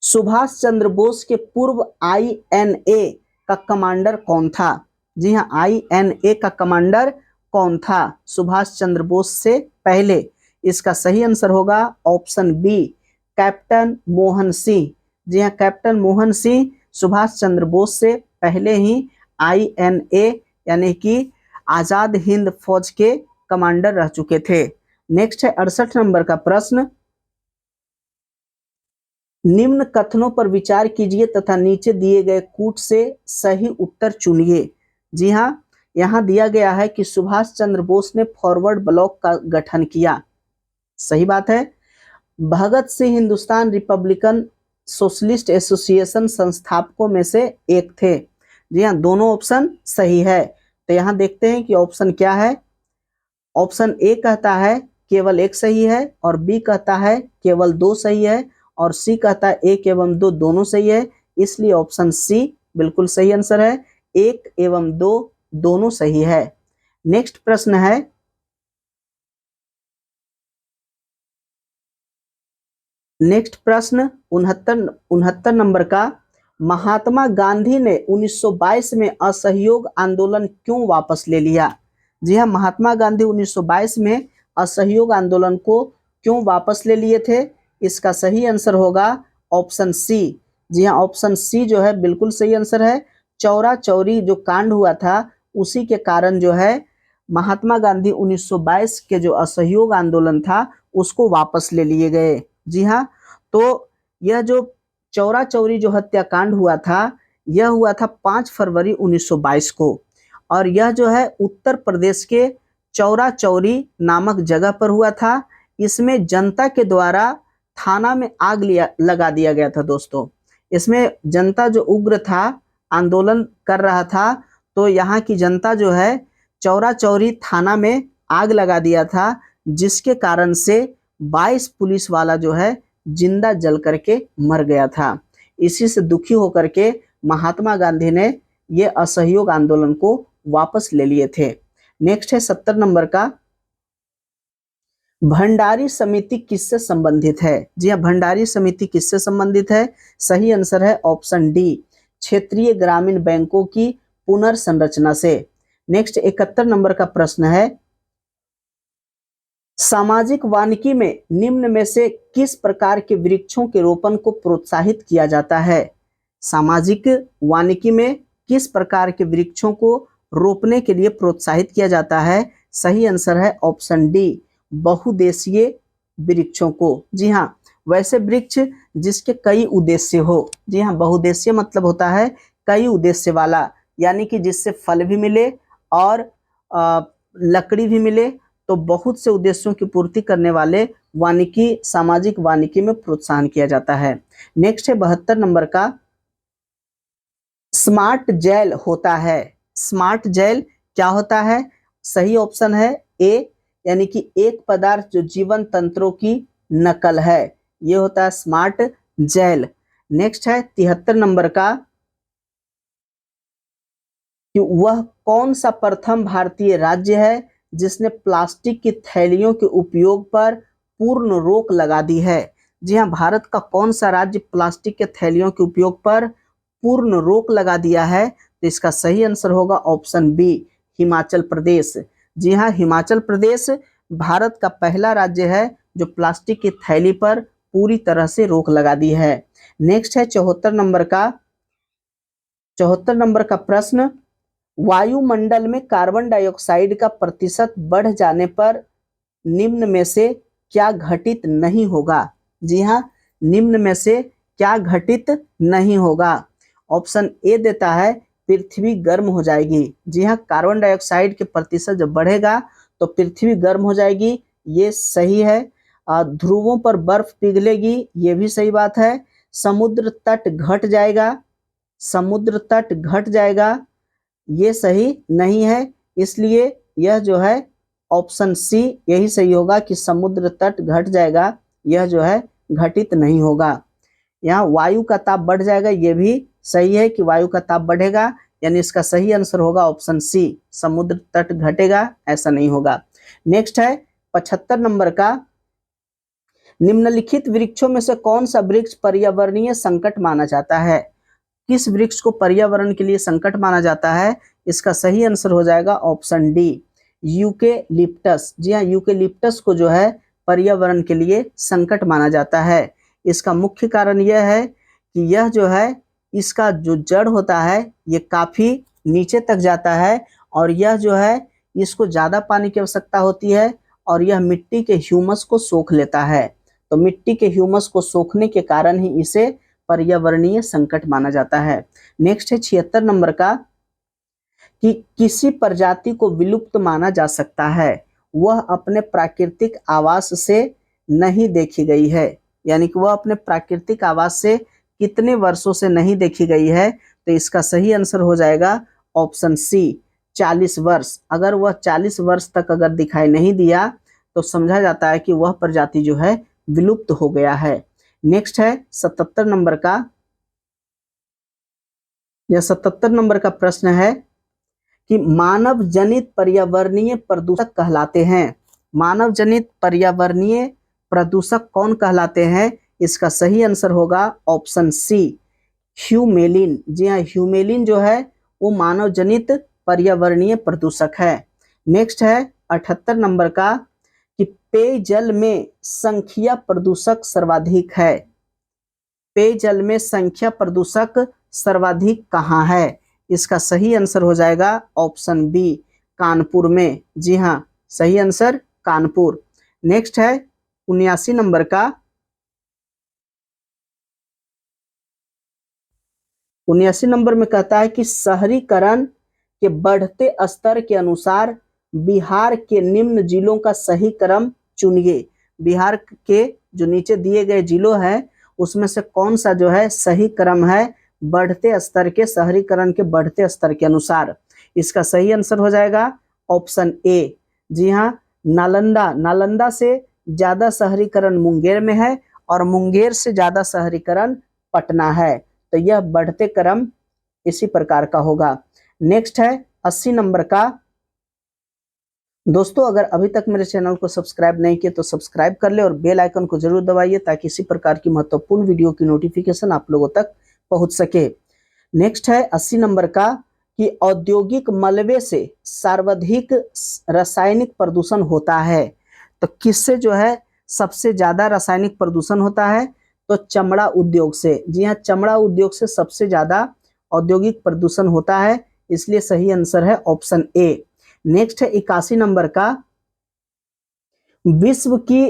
सुभाष चंद्र बोस के पूर्व INA का कमांडर कौन था। जी हाँ, INA का कमांडर कौन था सुभाष चंद्र बोस से पहले। इसका सही आंसर होगा option B, captain Mohan Singh. जी हाँ, कैप्टन मोहन सिंह सुभाष चंद्र बोस से पहले ही INA यानी कि आजाद हिंद फौज के कमांडर रह चुके थे। नेक्स्ट है 68 नंबर का प्रश्न, निम्न कथनों पर विचार कीजिए तथा नीचे दिए गए कूट से सही उत्तर चुनिए। जी हाँ, यहाँ दिया गया है कि सुभाष चंद्र बोस ने फॉरवर्ड ब्लॉक का गठन किया। सही बात है। Bhagat Singh Hindustan Republican Socialist Association संस्थापकों में से एक थे। जी हाँ, दोनों ऑप्शन सही है। तो यहाँ देखते हैं कि ऑप्शन क्या है। ऑप्शन ए कहता है केवल एक सही है, और बी कहता है केवल दो सही है, और सी कहता है एक एवं दो दोनों सही है। इसलिए ऑप्शन सी बिल्कुल सही आंसर है, एक एवं दो दोनों सही है। नेक्स्ट प्रश्न है, नेक्स्ट प्रश्न 69 नंबर का, महात्मा गांधी ने 1922 में असहयोग आंदोलन क्यों वापस ले लिया? जी हाँ, महात्मा गांधी 1922 में असहयोग आंदोलन को क्यों वापस ले लिए थे? इसका सही आंसर होगा ऑप्शन सी। जी हाँ, ऑप्शन सी जो है बिल्कुल सही आंसर है। चौरा चौरी जो कांड हुआ था उसी के कारण जो है महात्मा गांधी 1922 के जो असहयोग आंदोलन था उसको वापस ले लिए गए। जी हाँ, तो यह जो चौरा चौरी जो हत्याकांड हुआ था यह हुआ था 5 फरवरी 1922 को, और यह जो है उत्तर प्रदेश के चौरा चौरी नामक जगह पर हुआ था। इसमें जनता के द्वारा थाना में आग लगा दिया गया था दोस्तों। इसमें जनता जो उग्र था, आंदोलन कर रहा था, तो यहाँ की जनता जो है चौरा चौरी थाना में आग लगा दिया था, जिसके कारण से 22 पुलिस वाला जो है जिंदा जल करके मर गया था। इसी से दुखी होकर के महात्मा गांधी ने ये असहयोग आंदोलन को वापस ले लिए थे। नेक्स्ट है 70 नंबर का, भंडारी समिति किससे संबंधित है? जी हाँ, भंडारी समिति किससे संबंधित है? सही आंसर है ऑप्शन डी, क्षेत्रीय ग्रामीण बैंकों की पुनर्संरचना से। नेक्स्ट 71 नंबर का प्रश्न है, सामाजिक वानिकी में निम्न में से किस प्रकार के वृक्षों के रोपण को प्रोत्साहित किया जाता है? सामाजिक वानिकी में किस प्रकार के वृक्षों को रोपने के लिए प्रोत्साहित किया जाता है? सही आंसर है ऑप्शन डी, बहुउद्देशीय वृक्षों को। जी हाँ, वैसे वृक्ष जिसके कई उद्देश्य हो। जी हाँ, बहुउद्देशीय मतलब होता है कई उद्देश्य वाला, यानी कि जिससे फल भी मिले और लकड़ी भी मिले, तो बहुत से उद्देश्यों की पूर्ति करने वाले वानिकी, सामाजिक वानिकी में प्रोत्साहन किया जाता है। नेक्स्ट है 72 नंबर का, स्मार्ट जेल होता है। स्मार्ट जेल क्या होता है? सही ऑप्शन है ए, यानी कि एक पदार्थ जो जीवन तंत्रों की नकल है, ये होता है स्मार्ट जेल। नेक्स्ट है 73 नंबर का, कि वह कौन सा प्रथम भारतीय राज्य है जिसने प्लास्टिक की थैलियों के उपयोग पर पूर्ण रोक लगा दी है? जी हाँ, भारत का कौन सा राज्य प्लास्टिक के थैलियों के उपयोग पर पूर्ण रोक लगा दिया है? तो इसका सही आंसर होगा ऑप्शन बी, हिमाचल प्रदेश। जी हाँ, हिमाचल प्रदेश भारत का पहला राज्य है जो प्लास्टिक की थैली पर पूरी तरह से रोक लगा दी है। नेक्स्ट है 74 नंबर का, 74 नंबर का प्रश्न, वायुमंडल में कार्बन डाइऑक्साइड का प्रतिशत बढ़ जाने पर निम्न में से क्या घटित नहीं होगा? जी हाँ, निम्न में से क्या घटित नहीं होगा? ऑप्शन ए देता है पृथ्वी गर्म हो जाएगी। जी हाँ, कार्बन डाइऑक्साइड के प्रतिशत जब बढ़ेगा तो पृथ्वी गर्म हो जाएगी, ये सही है। ध्रुवों पर बर्फ पिघलेगी, ये भी सही बात है। समुद्र तट घट जाएगा, समुद्र तट घट जाएगा, ये सही नहीं है। इसलिए यह जो है ऑप्शन सी यही सही होगा कि समुद्र तट घट जाएगा, यह जो है घटित नहीं होगा। यहाँ वायु का ताप बढ़ जाएगा, ये भी सही है कि वायु का ताप बढ़ेगा, यानी इसका सही आंसर होगा ऑप्शन सी, समुद्र तट घटेगा, ऐसा नहीं होगा। नेक्स्ट है 75 नंबर का, निम्नलिखित वृक्षों में से कौन सा वृक्ष पर्यावरणीय संकट माना जाता है? किस वृक्ष को पर्यावरण के लिए संकट माना जाता है? इसका सही आंसर हो जाएगा ऑप्शन डी, यूकेलिप्टस। जी हाँ, यूकेलिप्टस को जो है पर्यावरण के लिए संकट माना जाता है। इसका मुख्य कारण यह है कि यह जो है इसका जो जड़ होता है ये काफी नीचे तक जाता है, और यह जो है इसको ज्यादा पानी की आवश्यकता होती है, और यह मिट्टी के ह्यूमस को सोख लेता है। तो मिट्टी के ह्यूमस को सोखने के कारण ही इसे पर्यावरणीय संकट माना जाता है। नेक्स्ट है 76 नंबर का, कि किसी प्रजाति को विलुप्त माना जा सकता है, वह अपने प्राकृतिक आवास से नहीं देखी गई है। यानी कि वह अपने प्राकृतिक आवास से कितने वर्षों से नहीं देखी गई है, तो इसका सही आंसर हो जाएगा ऑप्शन सी 40 वर्ष। अगर वह 40 वर्ष तक अगर दिखाई नहीं दिया तो समझा जाता है कि वह प्रजाति जो है विलुप्त हो गया है। नेक्स्ट है 77 नंबर का। यह 77 नंबर का प्रश्न है कि मानव जनित पर्यावरणीय प्रदूषक कहलाते हैं। मानव जनित पर्यावरणीय प्रदूषक कौन कहलाते हैं? इसका सही आंसर होगा ऑप्शन सी ह्यूमेलिन। जी हाँ, ह्यूमेलिन जो है वो मानव जनित पर्यावरणीय प्रदूषक है। नेक्स्ट है 78 नंबर का कि पेयजल में संख्या प्रदूषक सर्वाधिक है। पेयजल में संख्या प्रदूषक सर्वाधिक कहाँ है? इसका सही आंसर हो जाएगा ऑप्शन बी कानपुर में। जी हाँ, सही आंसर कानपुर। नेक्स्ट है 79 नंबर का। 79 नंबर में कहता है कि शहरीकरण के बढ़ते स्तर के अनुसार बिहार के निम्न जिलों का सही क्रम चुनिए। बिहार के जो नीचे दिए गए जिलों हैं उसमें से कौन सा जो है सही क्रम है बढ़ते स्तर के, शहरीकरण के बढ़ते स्तर के अनुसार? इसका सही आंसर हो जाएगा ऑप्शन ए। जी हाँ, नालंदा। नालंदा से ज्यादा शहरीकरण मुंगेर में है और मुंगेर से ज्यादा शहरीकरण पटना है, तो यह बढ़ते क्रम इसी प्रकार का होगा। नेक्स्ट है 80 नंबर का। दोस्तों अगर अभी तक मेरे चैनल को सब्सक्राइब नहीं किए तो सब्सक्राइब कर ले और बेल आइकन को जरूर दबाइए ताकि इसी प्रकार की महत्वपूर्ण वीडियो की नोटिफिकेशन आप लोगों तक पहुंच सके। नेक्स्ट है 80 नंबर का कि औद्योगिक मलबे से सर्वाधिक रासायनिक प्रदूषण होता है। तो किससे जो है सबसे ज्यादा रासायनिक प्रदूषण होता है? तो चमड़ा उद्योग से। जी हाँ, चमड़ा उद्योग से सबसे ज्यादा औद्योगिक प्रदूषण होता है, इसलिए सही आंसर है ऑप्शन ए। नेक्स्ट है 81 नंबर का। विश्व की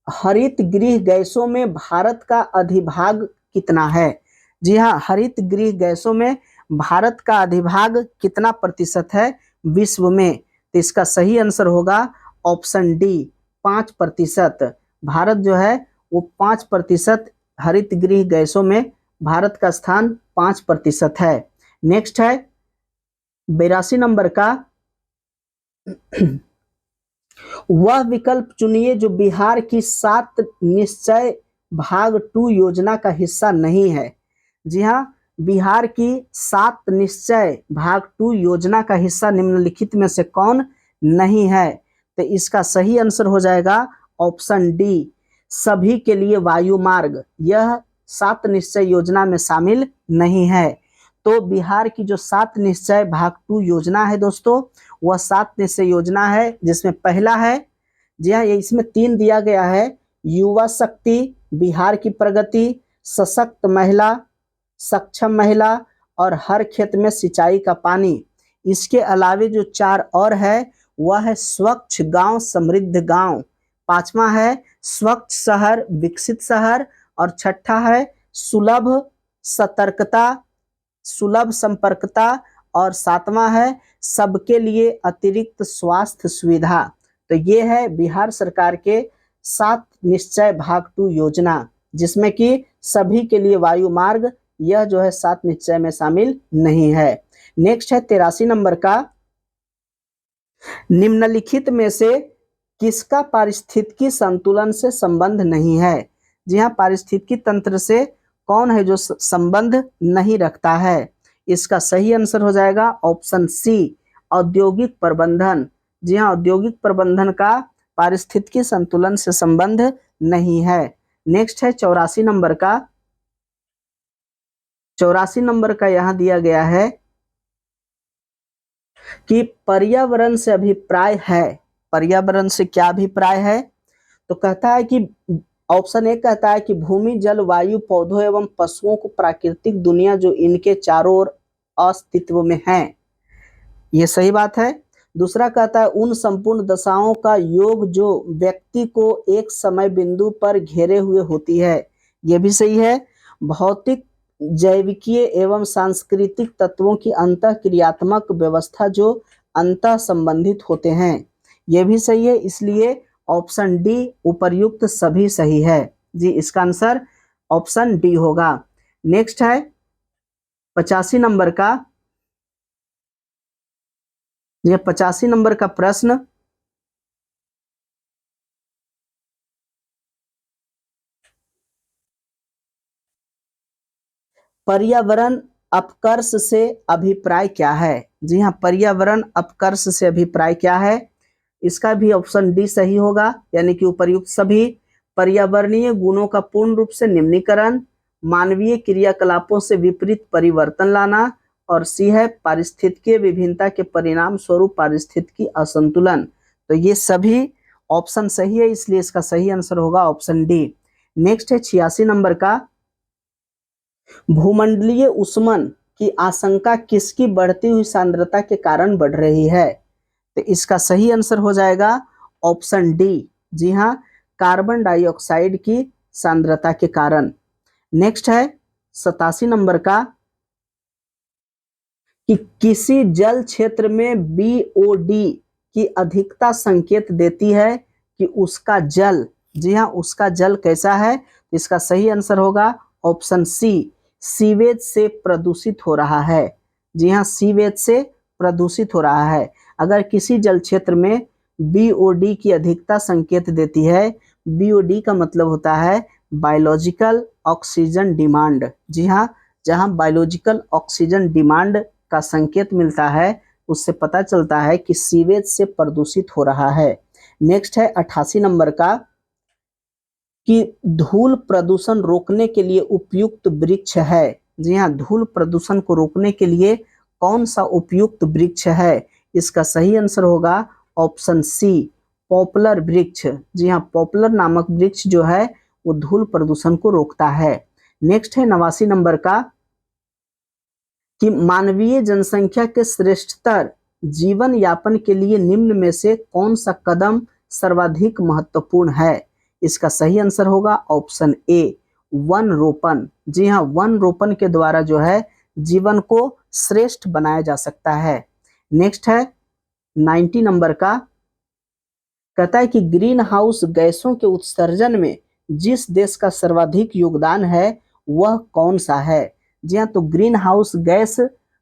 हरित गृह गैसों में भारत का अधिभाग कितना है? जी हाँ, हरित गृह गैसों में भारत का अधिभाग कितना प्रतिशत है विश्व में? तो इसका सही आंसर होगा ऑप्शन डी 5%। भारत जो है वो 5% हरित गृह गैसों में भारत का स्थान 5% है। नेक्स्ट है 82 नंबर का। वह विकल्प चुनिए जो बिहार की 7 निश्चय भाग 2 योजना का हिस्सा नहीं है। जी हाँ, बिहार की 7 निश्चय भाग 2 योजना का हिस्सा निम्नलिखित में से कौन नहीं है? तो इसका सही आंसर हो जाएगा ऑप्शन डी सभी के लिए वायु मार्ग। यह 7 निश्चय योजना में शामिल नहीं है। तो बिहार की जो 7 निश्चय भाग 2 योजना है दोस्तों, वह 7 निश्चय योजना है, जिसमें पहला है, जी हाँ, ये इसमें 3 दिया गया है, युवा शक्ति, बिहार की प्रगति, सशक्त महिला, सक्षम महिला और हर खेत में सिंचाई का पानी। इसके अलावे जो 4 और है वह है स्वच्छ गांव समृद्ध गांव, 5वां है स्वच्छ शहर विकसित शहर और 6ठा है सुलभ सतर्कता सुलभ संपर्कता और 7वां है सबके लिए अतिरिक्त स्वास्थ्य सुविधा। तो ये है बिहार सरकार के 7 निश्चय भाग 2 योजना, जिसमें कि सभी के लिए वायु मार्ग यह जो है 7 निश्चय में शामिल नहीं है। नेक्स्ट है 83 नंबर का। निम्नलिखित में से किसका पारिस्थितिकी संतुलन से संबंध नहीं है? जी हाँ, पारिस्थितिकी तंत्र से कौन है जो संबंध नहीं रखता है? इसका सही आंसर हो जाएगा ऑप्शन सी औद्योगिक प्रबंधन। जी हाँ, औद्योगिक प्रबंधन का पारिस्थितिकी संतुलन से संबंध नहीं है। नेक्स्ट है 84 नंबर का। 84 नंबर का यहां दिया गया है कि पर्यावरण से अभिप्राय है। पर्यावरण से क्या अभिप्राय है? तो कहता है कि ऑप्शन ए कहता है कि भूमि जल वायु पौधों एवं पशुओं को प्राकृतिक दुनिया जो इनके चारों ओर अस्तित्व में है, ये सही बात है। दूसरा कहता है उन संपूर्ण दशाओं का योग जो व्यक्ति को एक समय बिंदु पर घेरे हुए होती है, ये भी सही है। भौतिक जैविकीय एवं सांस्कृतिक तत्वों की अंतः क्रियात्मक व्यवस्था जो अंतः संबंधित होते हैं। यह भी सही है, इसलिए ऑप्शन डी उपर्युक्त सभी सही है। जी इसका आंसर ऑप्शन डी होगा। नेक्स्ट है 85 नंबर का, यह 85 नंबर का प्रश्न, पर्यावरण अपकर्ष से अभिप्राय क्या है। जी हाँ, पर्यावरण अपकर्ष से अभिप्राय क्या है, इसका भी ऑप्शन डी सही होगा, यानी कि उपर्युक्त सभी। पर्यावरणीय गुणों का पूर्ण रूप से निम्नीकरण, मानवीय क्रियाकलापों से विपरीत परिवर्तन लाना, और सी है पारिस्थितिकीय विभिन्नता के परिणाम स्वरूप पारिस्थितिकी असंतुलन। तो ये सभी ऑप्शन सही है, इसलिए इसका सही आंसर होगा ऑप्शन डी। नेक्स्ट है 86 नंबर का, भूमंडलीय ऊष्मन की आशंका किसकी बढ़ती हुई सांद्रता के कारण बढ़ रही है। तो इसका सही आंसर हो जाएगा ऑप्शन डी। जी हाँ, कार्बन डाइऑक्साइड की सांद्रता के कारण। नेक्स्ट है 87 नंबर का, कि किसी जल क्षेत्र में बीओडी की अधिकता संकेत देती है कि उसका जल, जी हाँ, उसका जल कैसा है। इसका सही आंसर होगा ऑप्शन सी, सीवेज से प्रदूषित हो रहा है। जी हाँ, सीवेज से प्रदूषित हो रहा है। अगर किसी जल क्षेत्र में बीओडी की अधिकता संकेत देती है, बीओडी का मतलब होता है बायोलॉजिकल ऑक्सीजन डिमांड। जी हाँ, जहाँ बायोलॉजिकल ऑक्सीजन डिमांड का संकेत मिलता है, उससे पता चलता है कि सीवेज से प्रदूषित हो रहा है। नेक्स्ट है 88 नंबर का, कि धूल प्रदूषण रोकने के लिए उपयुक्त वृक्ष है। जी हाँ, धूल प्रदूषण को रोकने के लिए कौन सा उपयुक्त वृक्ष है। इसका सही आंसर होगा ऑप्शन सी, पॉपुलर वृक्ष। जी हाँ, पॉपुलर नामक वृक्ष जो है वो धूल प्रदूषण को रोकता है। नेक्स्ट है 89 नंबर का, कि मानवीय जनसंख्या के श्रेष्ठतर जीवन यापन के लिए निम्न में से कौन सा कदम सर्वाधिक महत्वपूर्ण है। इसका सही आंसर होगा ऑप्शन ए, वन रोपण। जी हाँ, वन रोपण के द्वारा जो है जीवन को श्रेष्ठ बनाया जा सकता है। नेक्स्ट है 90 नंबर का, कहता है कि ग्रीन हाउस गैसों के उत्सर्जन में जिस देश का सर्वाधिक योगदान है वह कौन सा है। जी हाँ, तो ग्रीन हाउस गैस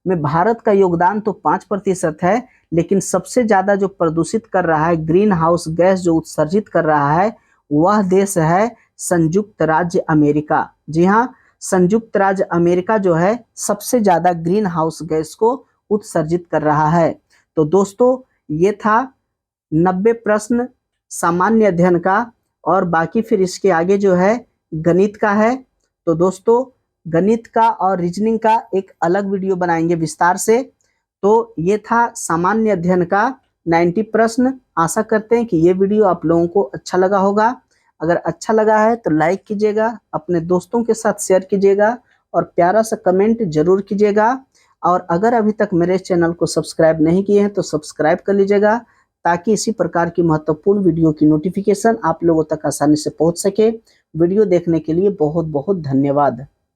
में भारत का योगदान तो 5% है, लेकिन सबसे ज्यादा जो प्रदूषित कर रहा है, ग्रीन हाउस गैस जो उत्सर्जित कर रहा है, वह देश है संयुक्त राज्य अमेरिका। जी हाँ, संयुक्त राज्य अमेरिका जो है सबसे ज्यादा ग्रीन हाउस गैस को उत्सर्जित कर रहा है। तो दोस्तों, ये था 90 प्रश्न सामान्य अध्ययन का, और बाकी फिर इसके आगे जो है गणित का है। तो दोस्तों, गणित का और रीजनिंग का एक अलग वीडियो बनाएंगे विस्तार से। तो ये था सामान्य अध्ययन का 90 प्रश्न। आशा करते हैं कि ये वीडियो आप लोगों को अच्छा लगा होगा। अगर अच्छा लगा है तो लाइक कीजिएगा, अपने दोस्तों के साथ शेयर कीजिएगा, और प्यारा सा कमेंट जरूर कीजिएगा। और अगर अभी तक मेरे चैनल को सब्सक्राइब नहीं किए हैं तो सब्सक्राइब कर लीजिएगा, ताकि इसी प्रकार की महत्वपूर्ण वीडियो की नोटिफिकेशन आप लोगों तक आसानी से पहुंच सके। वीडियो देखने के लिए बहुत बहुत धन्यवाद।